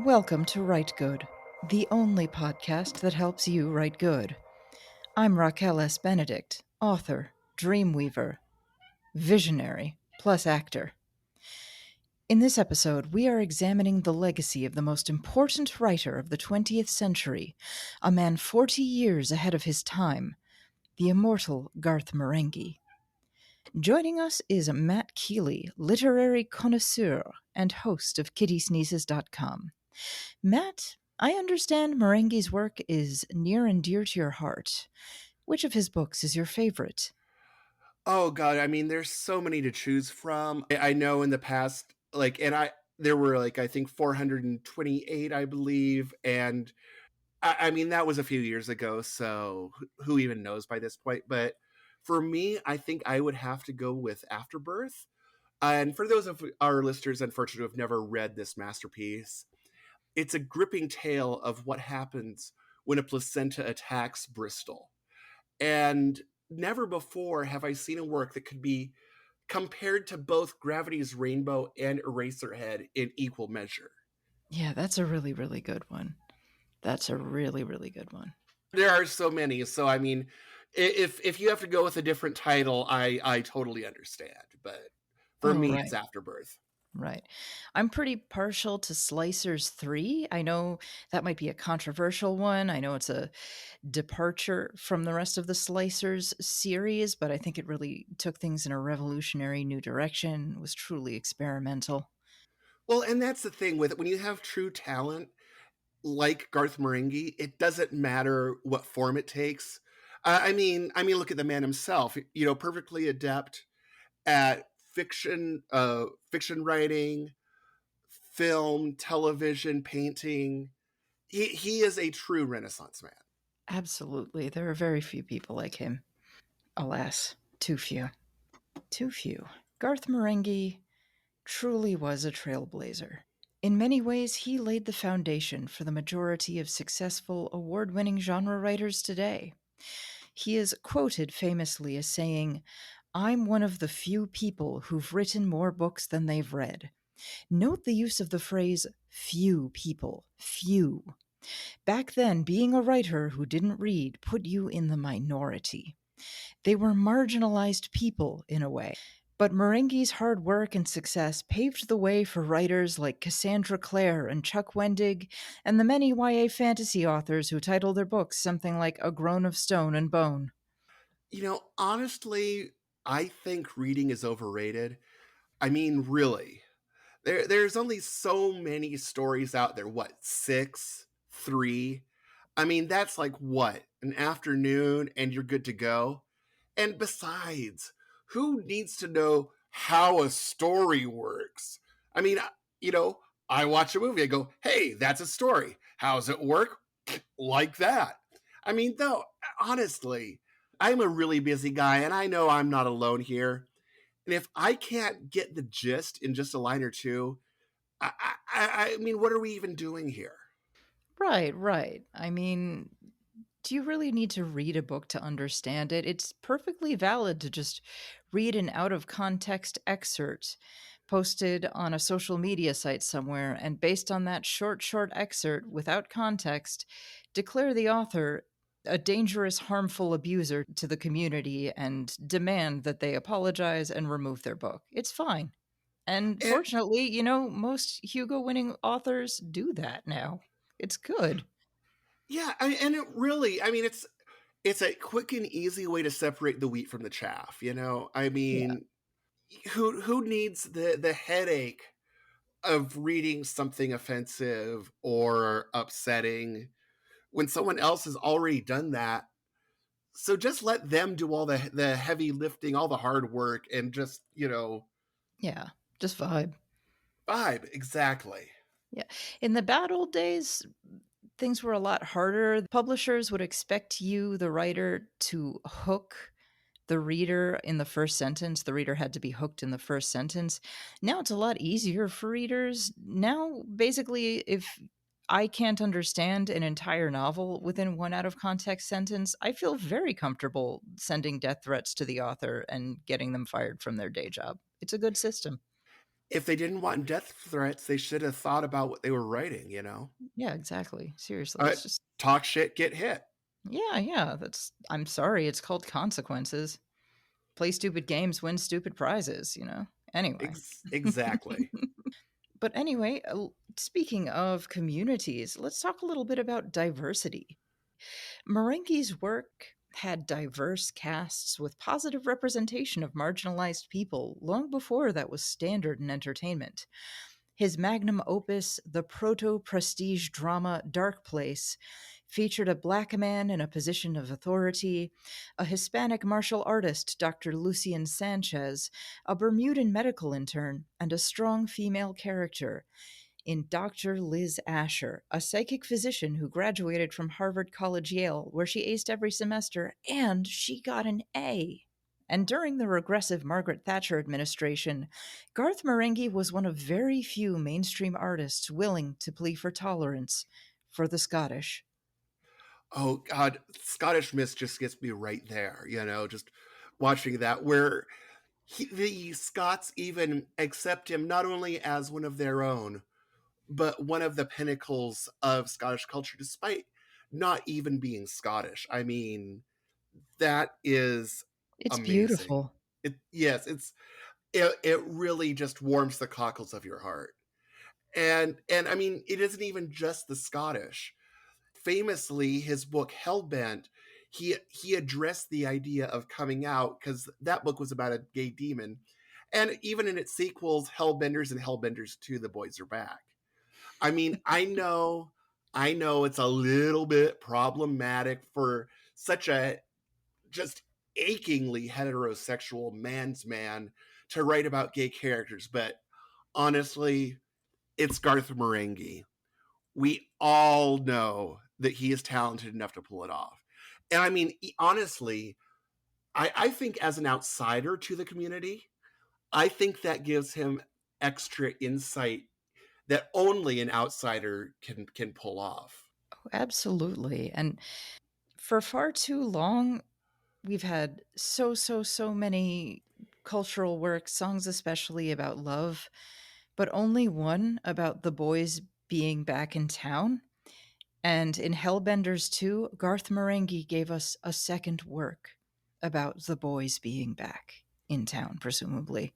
Welcome to Rite Gud, the only podcast that helps you write good. I'm Raquel S. Benedict, author, Dreamweaver, visionary, plus actor. In this episode, we are examining the legacy of the most important writer of the 20th century, a man 40 years ahead of his time, the immortal Garth Marenghi. Joining us is Matt Keeley, literary connoisseur and host of Kittysneezes.com. Matt, I understand Marenghi's work is near and dear to your heart. Which of his books is your favorite? Oh god, I mean, there's so many to choose from. I know in the past, there were I think 428, I believe, and I mean that was a few years ago, so who even knows by this point? But for me, I think I would have to go with Afterbirth. And for those of our listeners, unfortunately, who have never read this masterpiece, it's a gripping tale of what happens when a placenta attacks Bristol. And never before have I seen a work that could be compared to both Gravity's Rainbow and Eraserhead in equal measure. Yeah, that's a really, really good one. That's a really, really good one. There are so many, so I mean, if you have to go with a different title, I totally understand. But for Oh, me, right. it's Afterbirth. Right. I'm pretty partial to Slicers 3. I know that might be a controversial one. I know it's a departure from the rest of the Slicers series, but I think it really took things in a revolutionary new direction, was truly experimental. Well, and that's the thing with it. When you have true talent like Garth Marenghi, it doesn't matter what form it takes. I mean, look at the man himself. You know, perfectly adept at fiction writing, film, television, painting. He is a true Renaissance man. Absolutely. There are very few people like him. Alas, too few. Too few. Garth Marenghi truly was a trailblazer. In many ways, he laid the foundation for the majority of successful award winning genre writers today. He is quoted famously as saying, "I'm one of the few people who've written more books than they've read." Note the use of the phrase few people, few. Back then, being a writer who didn't read put you in the minority. They were marginalized people in a way. But Marenghi's hard work and success paved the way for writers like Cassandra Clare and Chuck Wendig, and the many YA fantasy authors who title their books something like A Groan of Stone and Bone. You know, honestly, I think reading is overrated. I mean, really. There's only so many stories out there. What, six? Three? I mean, that's like what? An afternoon and you're good to go? And besides, who needs to know how a story works? I mean, you know, I watch a movie, I go, hey, that's a story. How's it work? Like that. I mean, though, honestly, I'm a really busy guy and I know I'm not alone here. And if I can't get the gist in just a line or two, I mean, what are we even doing here? Right, right. I mean, do you really need to read a book to understand it? It's perfectly valid to just read an out of context excerpt posted on a social media site somewhere, and based on that short excerpt without context, declare the author a dangerous, harmful abuser to the community and demand that they apologize and remove their book. It's fine. And And fortunately, most Hugo winning authors do that now. It's good. yeah, and it really, I mean, it's a quick and easy way to separate the wheat from the chaff. You know, I Yeah. mean, who needs the headache of reading something offensive or upsetting? when someone else has already done that. So just let them do all the heavy lifting, all the hard work, and just, Yeah, just vibe. vibe. Exactly. Yeah. In the bad old days, things were a lot harder. Publishers would expect you, the writer, to hook the reader in the first sentence. The reader had to be hooked in the first sentence. Now it's a lot easier for readers. Now, basically, if I can't understand an entire novel within one out of context sentence, I feel very comfortable sending death threats to the author and getting them fired from their day job. It's a good system. If they didn't want death threats, they should have thought about what they were writing. Yeah, exactly. Seriously. It's just, Talk shit, get hit. yeah, yeah. I'm sorry. It's called consequences. Play stupid games, win stupid prizes. Anyway. Exactly. But anyway, speaking of communities, let's talk a little bit about diversity. Marenghi's work had diverse casts with positive representation of marginalized people long before that was standard in entertainment. His magnum opus, the proto prestige drama Darkplace, featured a black man in a position of authority, a Hispanic martial artist, Dr. Lucian Sanchez, a Bermudan medical intern, and a strong female character in Dr. Liz Asher, a psychic physician who graduated from Harvard College Yale, where she aced every semester, and she got an A. And during the regressive Margaret Thatcher administration, Garth Marenghi was one of very few mainstream artists willing to plea for tolerance for the Scottish. Oh God, Scottish Miss just gets me right there. Just watching that where the Scots even accept him not only as one of their own, but one of the pinnacles of Scottish culture, despite not even being Scottish. I mean, that is It's amazing. beautiful. Yes, it really just warms the cockles of your heart. And I mean, it isn't even just the Scottish. Famously, his book Hellbent, he addressed the idea of coming out because that book was about a gay demon. And even in its sequels, Hellbenders and Hellbenders 2, The Boys Are Back. I mean, I know it's a little bit problematic for such a just achingly heterosexual man's man to write about gay characters, but honestly, it's Garth Marenghi. We all know that he is talented enough to pull it off. And I mean, honestly, I think as an outsider to the community, I think that gives him extra insight that only an outsider can pull off. Absolutely. And for far too long, we've had so many cultural works, songs especially about love, but only one about the boys being back in town. And in Hellbenders 2, Garth Marenghi gave us a second work about the boys being back in town, presumably.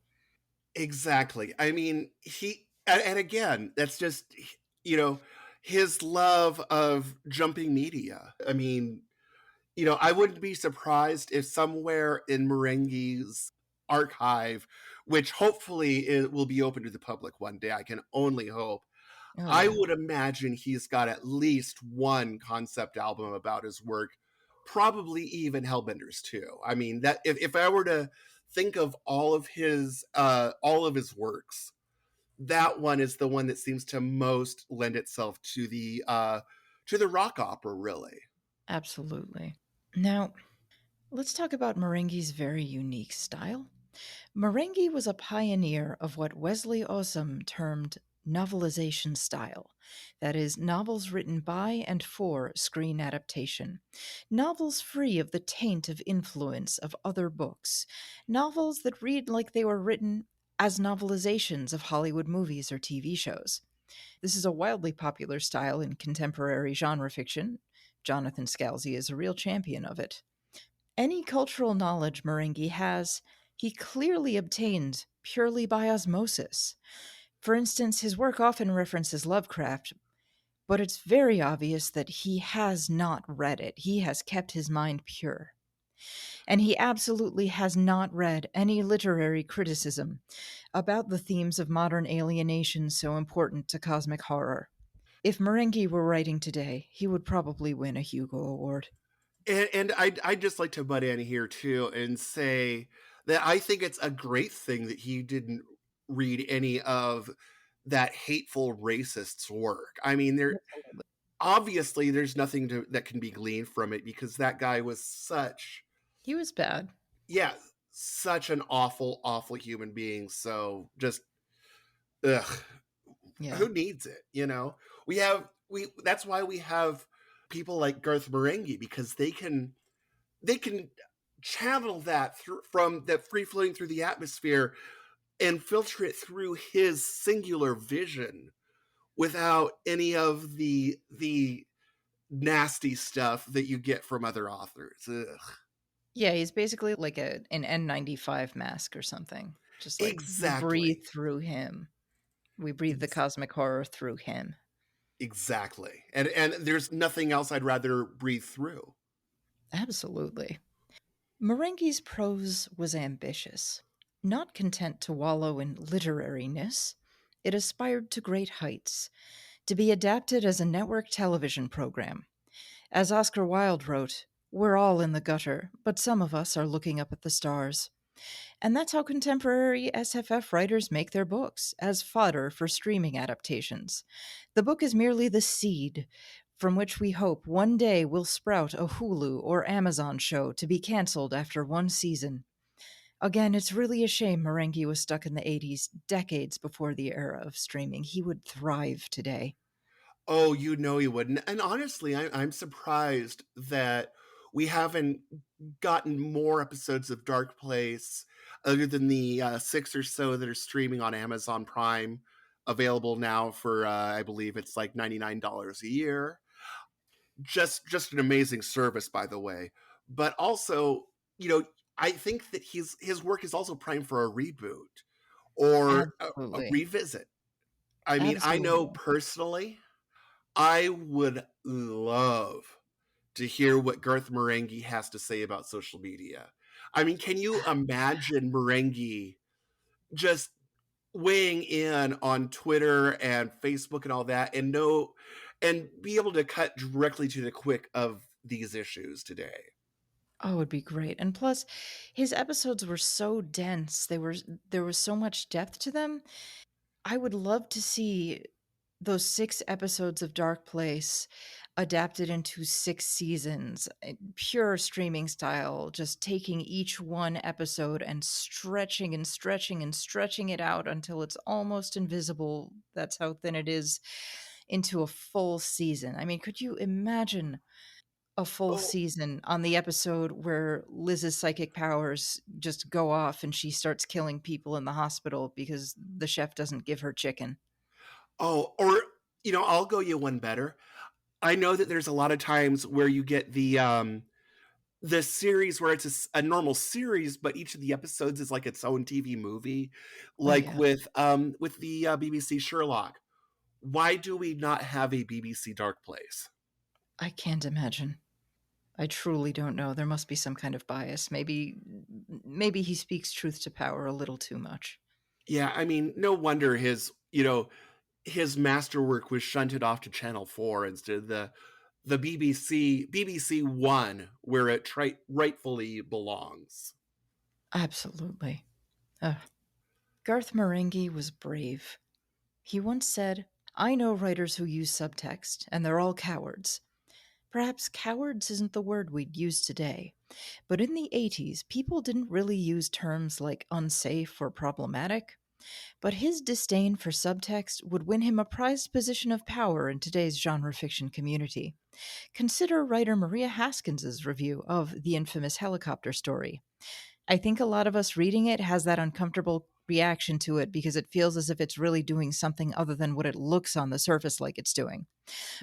Exactly. I mean, and again, that's just, you know, his love of jumping media. I mean, I wouldn't be surprised if somewhere in Marenghi's archive, which hopefully it will be open to the public one day, I can only hope. Oh, I yeah. would imagine he's got at least one concept album about his work, probably even Hellbenders too. I mean, that if I were to think of all of his works, that one is the one that seems to most lend itself to the rock opera, really. Absolutely. Now, let's talk about Marenghi's very unique style. Marenghi was a pioneer of what Wesley Osum termed novelization style, that is, novels written by and for screen adaptation, novels free of the taint of influence of other books, novels that read like they were written as novelizations of Hollywood movies or TV shows. This is a wildly popular style in contemporary genre fiction. Jonathan Scalzi is a real champion of it. Any cultural knowledge Marenghi has, he clearly obtained purely by osmosis. For instance, his work often references Lovecraft, but it's very obvious that he has not read it. He has kept his mind pure. And he absolutely has not read any literary criticism about the themes of modern alienation so important to cosmic horror. If Marenghi were writing today, he would probably win a Hugo Award. And I'd just like to butt in here too and say that I think it's a great thing that he didn't read any of that hateful racist's work. I mean, there Absolutely. obviously there's nothing that can be gleaned from it because that guy was He was bad. yeah, such an awful, awful human being. So just ugh, Yeah. who needs it? We that's why we have people like Garth Marenghi because they can channel that through from that free floating through the atmosphere and filter it through his singular vision without any of the nasty stuff that you get from other authors. Ugh. Yeah, he's basically like an N95 mask or something. Just like we breathe Exactly. through him. We breathe the Ex- cosmic horror through him. exactly. And there's nothing else I'd rather breathe through. Absolutely. Marenghi's prose was ambitious. Not content to wallow in literariness, it aspired to great heights, to be adapted as a network television program. As Oscar Wilde wrote, "We're all in the gutter, but some of us are looking up at the stars." And that's how contemporary SFF writers make their books, as fodder for streaming adaptations. The book is merely the seed from which we hope one day will sprout a Hulu or Amazon show to be canceled after one season. Again, it's really a shame Marenghi was stuck in the 80s, decades before the era of streaming. He would thrive today. Oh, you know he wouldn't. And honestly, I'm surprised that we haven't gotten more episodes of Darkplace other than the 6 or so that are streaming on Amazon Prime, available now for I believe it's like $99 a year. Just an amazing service, by the way. But also, you know, I think that his work is also primed for a reboot or a Absolutely. revisit. I mean, I know Absolutely. personally I would love to hear what Garth Marenghi has to say about social media. I mean, can you imagine Marenghi just weighing in on Twitter and Facebook and all that and be able to cut directly to the quick of these issues today? Oh, it would be great. And plus, his episodes were so dense. There was so much depth to them. I would love to see those 6 episodes of Dark Place adapted into 6 seasons, pure streaming style, just taking each one episode and stretching and stretching and stretching it out until it's almost invisible. That's how thin it is into a full season. I mean, could you imagine a full Oh, season on the episode where Liz's psychic powers just go off and she starts killing people in the hospital because the chef doesn't give her chicken? oh, or I'll go you one better. I know that there's a lot of times where you get the series where it's a normal series, but each of the episodes is like its own TV movie, Oh, like yeah. with the BBC Sherlock. Why do we not have a BBC Dark Place? I can't imagine. I truly don't know. There must be some kind of bias. Maybe he speaks truth to power a little too much. Yeah, I mean, no wonder his masterwork was shunted off to Channel 4 instead of the BBC One, where it rightfully belongs. Absolutely. Ugh. Garth Marenghi was brave. He once said, "I know writers who use subtext, and they're all cowards." Perhaps cowards isn't the word we'd use today, but in the 80s, people didn't really use terms like unsafe or problematic. But his disdain for subtext would win him a prized position of power in today's genre fiction community. Consider writer Maria Haskins's review of the infamous helicopter story. I think a lot of us reading it has that uncomfortable reaction to it because it feels as if it's really doing something other than what it looks on the surface like it's doing.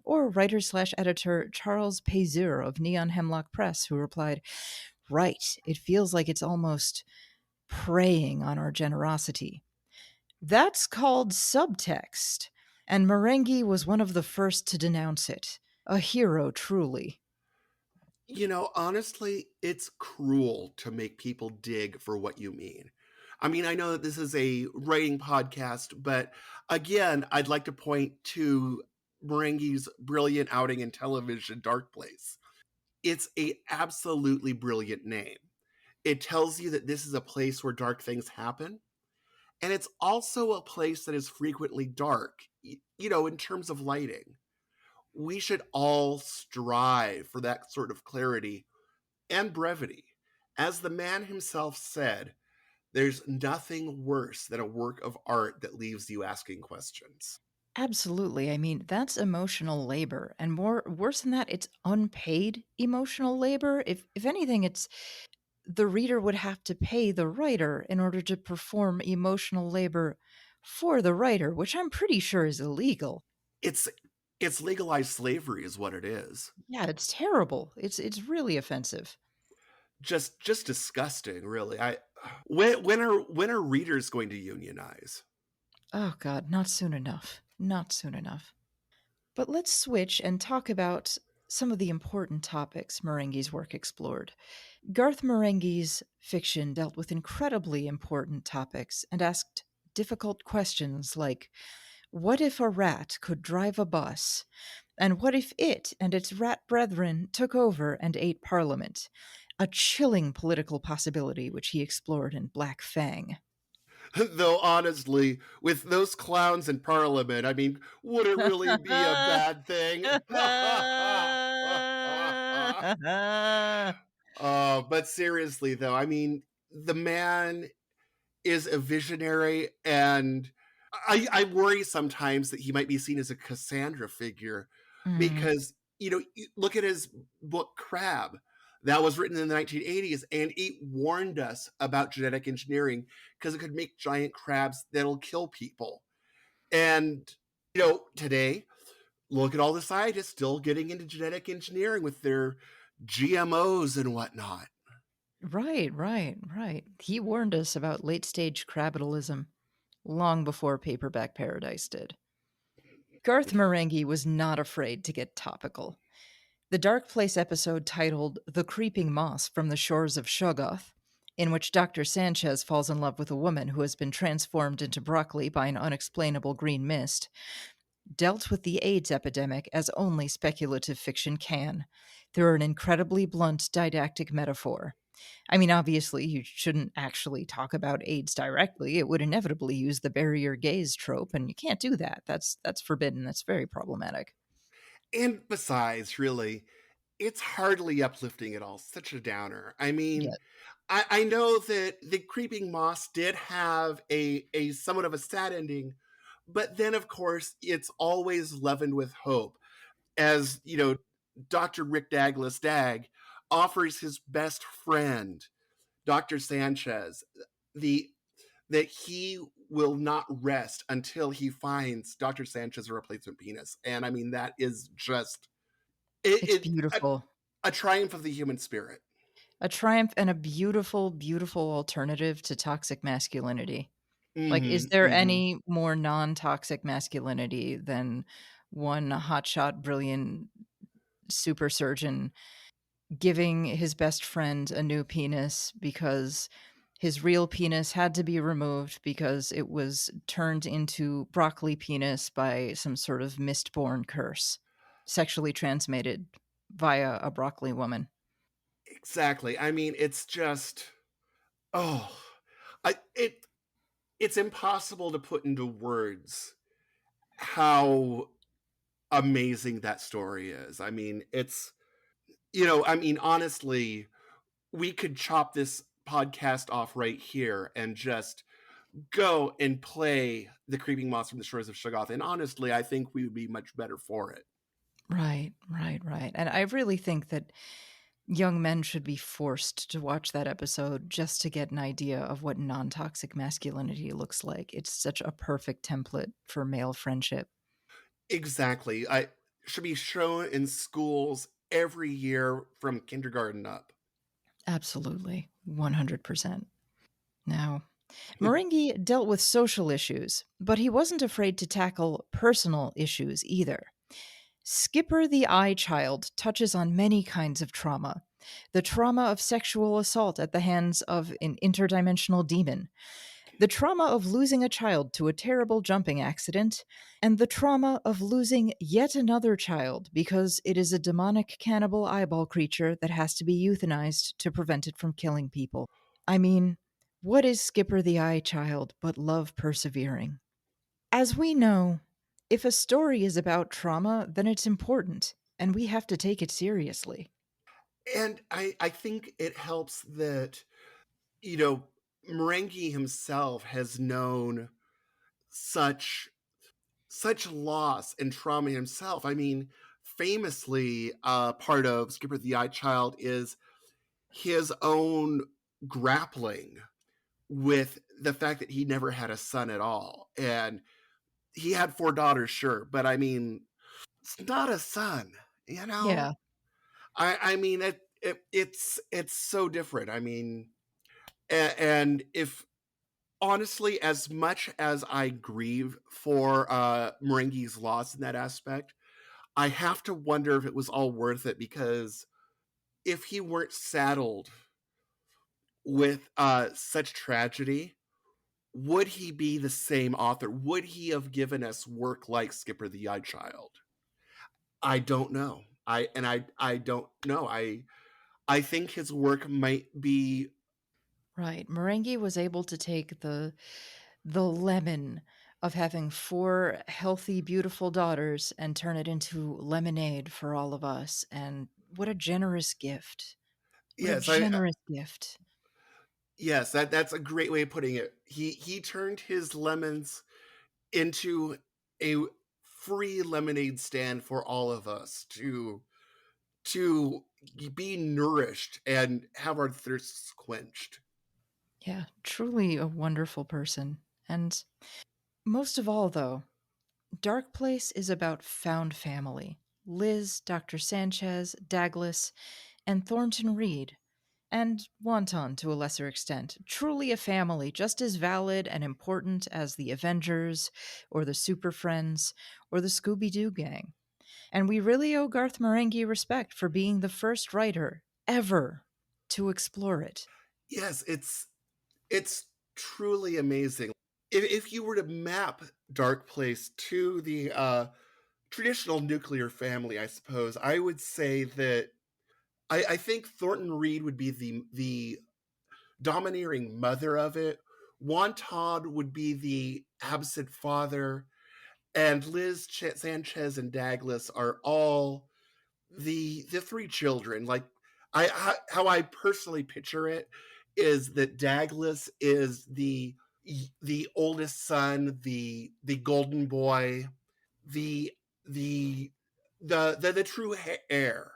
Or writer slash editor Charles Pazur of Neon Hemlock Press, who replied, "Right, it feels like it's almost preying on our generosity." That's called subtext, and Marenghi was one of the first to denounce it. A hero, truly. Honestly, it's cruel to make people dig for what you mean. I mean, I know that this is a writing podcast, but again, I'd like to point to Marenghi's brilliant outing in television, Darkplace. It's a absolutely brilliant name. It tells you that this is a place where dark things happen, and it's also a place that is frequently dark, in terms of lighting. We should all strive for that sort of clarity and brevity. As the man himself said, there's nothing worse than a work of art that leaves you asking questions. Absolutely. I mean, that's emotional labor, and more worse than that, it's unpaid emotional labor. If anything, it's the reader would have to pay the writer in order to perform emotional labor for the writer, which I'm pretty sure is illegal. It's it's legalized slavery is what it is. Yeah, it's terrible. It's really offensive. Just disgusting, really. When are readers going to unionize? Oh god, not soon enough. Not soon enough. But let's switch and talk about some of the important topics Marenghi's work explored. Garth Marenghi's fiction dealt with incredibly important topics and asked difficult questions like what if a rat could drive a bus? And what if it and its rat brethren took over and ate Parliament? A chilling political possibility which he explored in Black Fang. Though honestly, with those clowns in Parliament, I mean, would it really be a bad thing? But seriously, though, I mean, the man is a visionary, and I worry sometimes that he might be seen as a Cassandra figure Mm, because, look at his book Crab. That was written in the 1980s, and it warned us about genetic engineering because it could make giant crabs that'll kill people. And, today, look at all the scientists still getting into genetic engineering with their GMOs and whatnot. right. He warned us about late stage crabitalism long before Paperback Paradise did. Garth Marenghi was not afraid to get topical. The Darkplace episode titled The Creeping Moss from the Shores of Shoggoth, in which Dr. Sanchez falls in love with a woman who has been transformed into broccoli by an unexplainable green mist, dealt with the AIDS epidemic as only speculative fiction can, through an incredibly blunt didactic metaphor. I mean, obviously, you shouldn't actually talk about AIDS directly. It would inevitably use the barrier gaze trope, and you can't do that. That's forbidden. That's very problematic. And besides, really, it's hardly uplifting at all. Such a downer. I Yeah. mean, I know that the Creeping Moss did have a somewhat of a sad ending, but then of course it's always leavened with hope. As Dr. Rick Douglas Dag offers his best friend, Dr. Sanchez, the that he will not rest until he finds Dr. Sanchez a replacement penis. And I mean that is just It's it beautiful. a triumph of the human spirit. A triumph and a beautiful, beautiful alternative to toxic masculinity. Like, is Mhm. there Mhm. any more non-toxic masculinity than one hotshot, brilliant super surgeon giving his best friend a new penis because his real penis had to be removed because it was turned into broccoli penis by some sort of mistborn curse, sexually transmitted via a broccoli woman. Exactly. I mean, it's just oh, I it it's impossible to put into words how amazing that story is. I mean, I mean, honestly, we could chop this podcast off right here and just go and play the Creeping Moss from the Shores of Shoggoth. And honestly, I think we would be much better for it. Right. And I really think that young men should be forced to watch that episode just to get an idea of what non toxic masculinity looks like. It's such a perfect template for male friendship. Exactly. I should be shown in schools every year from kindergarten up. Absolutely. 100%. Now, Marenghi dealt with social issues, but he wasn't afraid to tackle personal issues either. Skipper the Eye Child touches on many kinds of trauma. The trauma of sexual assault at the hands of an interdimensional demon, The trauma of losing a child to a terrible jumping accident, and the trauma of losing yet another child because it is a demonic cannibal eyeball creature that has to be euthanized to prevent it from killing people. I mean, what is Skipper the Eye Child but love persevering? As we know, if a story is about trauma, then it's important, and we have to take it seriously. And I think it helps that, you know, Marenghi himself has known such loss and trauma himself. I mean, famously, part of Skipper the Eye Child is his own grappling with the fact that he never had a son at all. And he had 4 daughters, sure, but I mean, it's not a son, you know? Yeah, I mean, it's so different. I mean, and if honestly, as much as I grieve for Marenghi's loss in that aspect, I have to wonder if it was all worth it, because if he weren't saddled with such tragedy, would he be the same author? Would he have given us work like Skipper the Eye Child? I don't know. I don't know. I think his work might be. right. Marenghi was able to take the lemon of having 4 healthy, beautiful daughters and turn it into lemonade for all of us. And what a generous gift. What a Yes, generous gift. yes, that's a great way of putting it. He turned his lemons into a free lemonade stand for all of us to be nourished and have our thirsts quenched. Yeah, truly a wonderful person. And most of all, though, Darkplace is about found family. Liz, Dr. Sanchez, Douglas, and Thornton Reed, and Wonton to a lesser extent. Truly a family, just as valid and important as the Avengers, or the Super Friends, or the Scooby Doo Gang. And we really owe Garth Marenghi respect for being the first writer ever to explore it. Yes, it's truly amazing. If you were to map Dark Place to the traditional nuclear family, I suppose I would say that I think Thornton Reed would be the domineering mother of it. Wonton would be the absent father, and Liz Sanchez and Douglas are all the 3 children. Like, how I personally picture it is that Douglas is the oldest son, the golden boy, the the the true heir.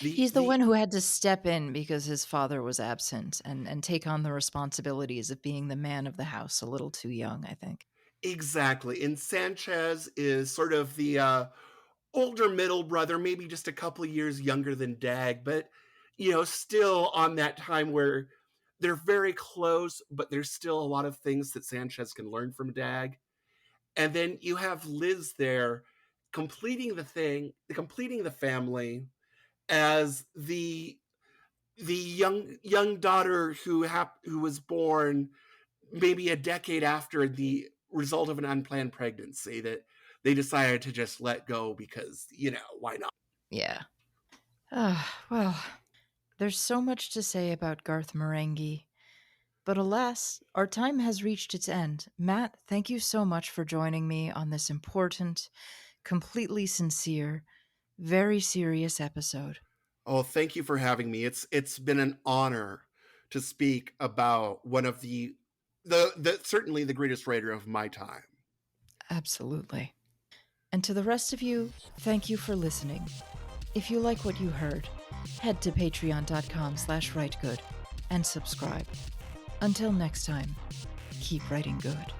The He's the the one who had to step in because his father was absent and take on the responsibilities of being the man of the house a little too young, I think. Exactly. And Sanchez is sort of the older middle brother, maybe just a couple of years younger than Dag, but still on that time where they're very close, but there's still a lot of things that Sanchez can learn from Dag. And then you have Liz there completing the family as the young daughter who was born maybe a decade after the result of an unplanned pregnancy that they decided to just let go because, why not? Yeah. Well, there's so much to say about Garth Marenghi. But alas, our time has reached its end. Matt, thank you so much for joining me on this important, completely sincere, very serious episode. Oh, thank you for having me. It's been an honor to speak about one of the certainly the greatest writer of my time. Absolutely. And to the rest of you, thank you for listening. If you like what you heard, head to patreon.com/writegood and subscribe. Until next time, keep writing good.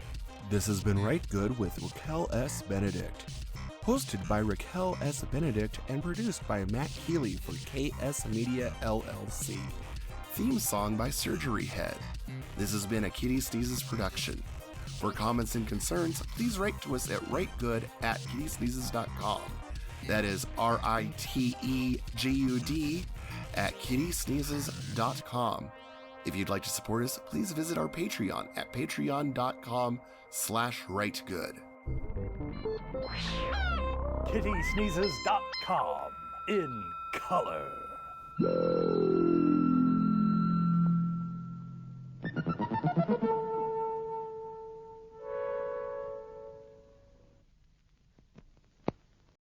This has been Rite Good with Raquel S. Benedict. Hosted by Raquel S. Benedict and produced by Matt Keeley for KS Media LLC. Theme song by Surgeryhead. This has been a Kittysneezes production. For comments and concerns, please write to us at writegud@kittysneezes.com. That is RITEGUD @kittysneezes.com. If you'd like to support us, please visit our Patreon at patreon.com/ritegud. Kittysneezes.com in color.